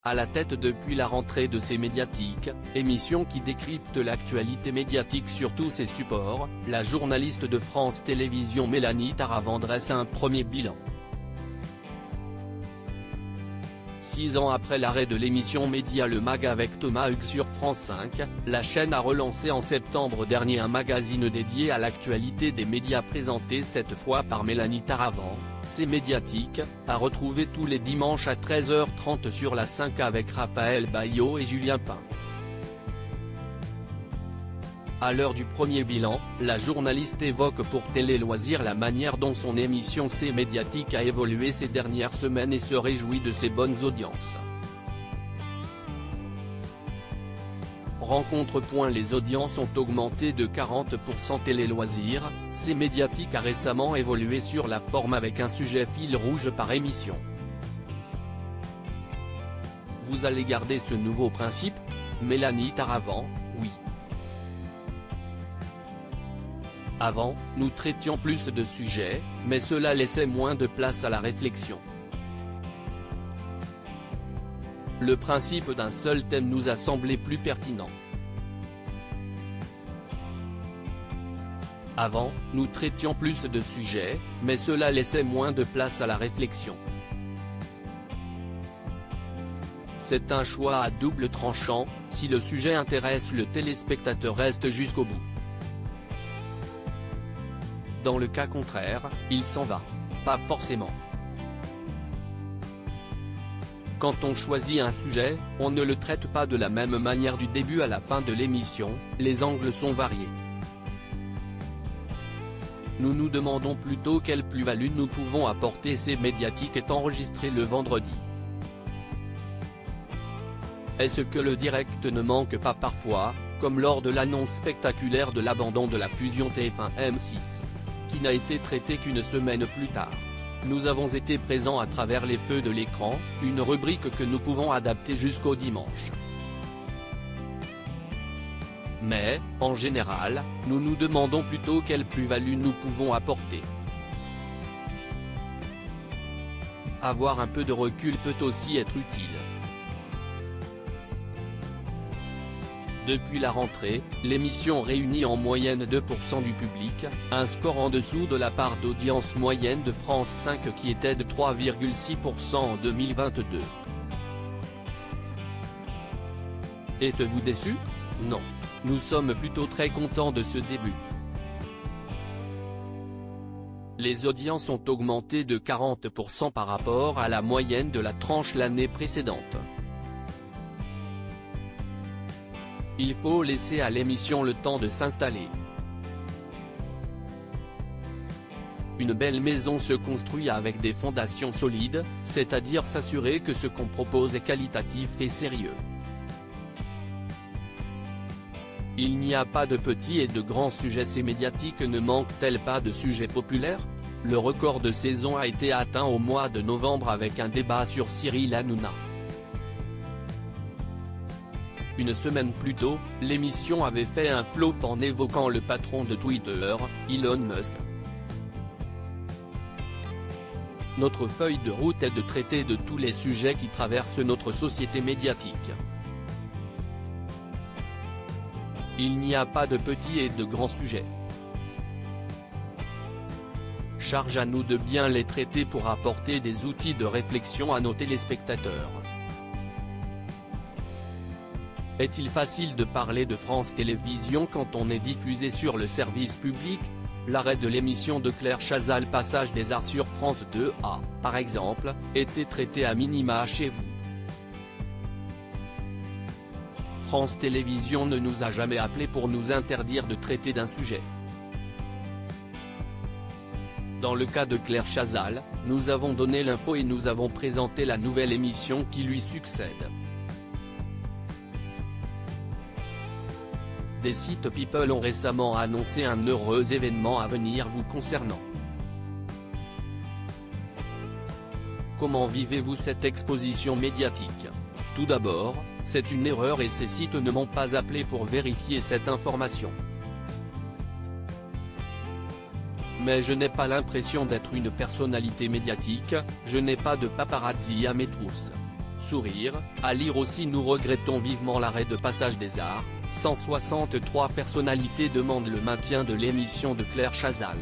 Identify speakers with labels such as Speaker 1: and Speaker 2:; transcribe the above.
Speaker 1: à la tête depuis la rentrée de C'est Médiatique, émission qui décrypte l'actualité médiatique sur tous ses supports, la journaliste de France Télévisions Mélanie Taravant dresse un premier bilan. 6 ans après l'arrêt de l'émission Média le Mag avec Thomas Hugues sur France 5, la chaîne a relancé en septembre dernier un magazine dédié à l'actualité des médias présenté cette fois par Mélanie Taravant. C'est Médiatique, à retrouver tous les dimanches à 13h30 sur la 5 avec Raphaël Baillot et Julien Pain. À l'heure du premier bilan, la journaliste évoque pour Télé Loisirs la manière dont son émission C'est Médiatique a évolué ces dernières semaines et se réjouit de ses bonnes audiences. Rencontre. Les audiences ont augmenté de 40%. Télé Loisirs, C'est Médiatique a récemment évolué sur la forme avec un sujet fil rouge par émission. Vous allez garder ce nouveau principe ? Mélanie Taravant, oui. Avant, nous traitions plus de sujets, mais cela laissait moins de place à la réflexion. Le principe d'un seul thème nous a semblé plus pertinent. Avant, nous traitions plus de sujets, mais cela laissait moins de place à la réflexion. C'est un choix à double tranchant, si le sujet intéresse le téléspectateur reste jusqu'au bout. Dans le cas contraire, il s'en va. Pas forcément. Quand on choisit un sujet, on ne le traite pas de la même manière du début à la fin de l'émission, les angles sont variés. Nous nous demandons plutôt quelle plus-value nous pouvons apporter. C'est Médiatique est enregistré le vendredi. Est-ce que le direct ne manque pas parfois, comme lors de l'annonce spectaculaire de l'abandon de la fusion TF1-M6 ? Qui n'a été traité qu'une semaine plus tard. Nous avons été présents à travers les feux de l'écran, une rubrique que nous pouvons adapter jusqu'au dimanche. Mais, en général, nous nous demandons plutôt quelle plus-value nous pouvons apporter. Avoir un peu de recul peut aussi être utile. Depuis la rentrée, l'émission réunit en moyenne 2% du public, un score en dessous de la part d'audience moyenne de France 5 qui était de 3,6% en 2022. Êtes-vous déçu ? Non. Nous sommes plutôt très contents de ce début. Les audiences ont augmenté de 40% par rapport à la moyenne de la tranche l'année précédente. Il faut laisser à l'émission le temps de s'installer. Une belle maison se construit avec des fondations solides, c'est-à-dire s'assurer que ce qu'on propose est qualitatif et sérieux. Il n'y a pas de petits et de grands sujets. C'est Médiatique ne manque-t-elle pas de sujets populaires ? Le record de saison a été atteint au mois de novembre avec un débat sur Cyril Hanouna. Une semaine plus tôt, l'émission avait fait un flop en évoquant le patron de Twitter, Elon Musk. Notre feuille de route est de traiter de tous les sujets qui traversent notre société médiatique. Il n'y a pas de petits et de grands sujets. Charge à nous de bien les traiter pour apporter des outils de réflexion à nos téléspectateurs. Est-il facile de parler de France Télévisions quand on est diffusé sur le service public ? L'arrêt de l'émission de Claire Chazal Passage des Arts sur France 2 a, par exemple, été traité à minima chez vous. France Télévisions ne nous a jamais appelés pour nous interdire de traiter d'un sujet. Dans le cas de Claire Chazal, nous avons donné l'info et nous avons présenté la nouvelle émission qui lui succède. Des sites People ont récemment annoncé un heureux événement à venir vous concernant. Comment vivez-vous cette exposition médiatique ? Tout d'abord, c'est une erreur et ces sites ne m'ont pas appelé pour vérifier cette information. Mais je n'ai pas l'impression d'être une personnalité médiatique, je n'ai pas de paparazzi à mes trousses. Sourire, à lire aussi nous regrettons vivement l'arrêt de Passage des Arts, 163 personnalités demandent le maintien de l'émission de Claire Chazal.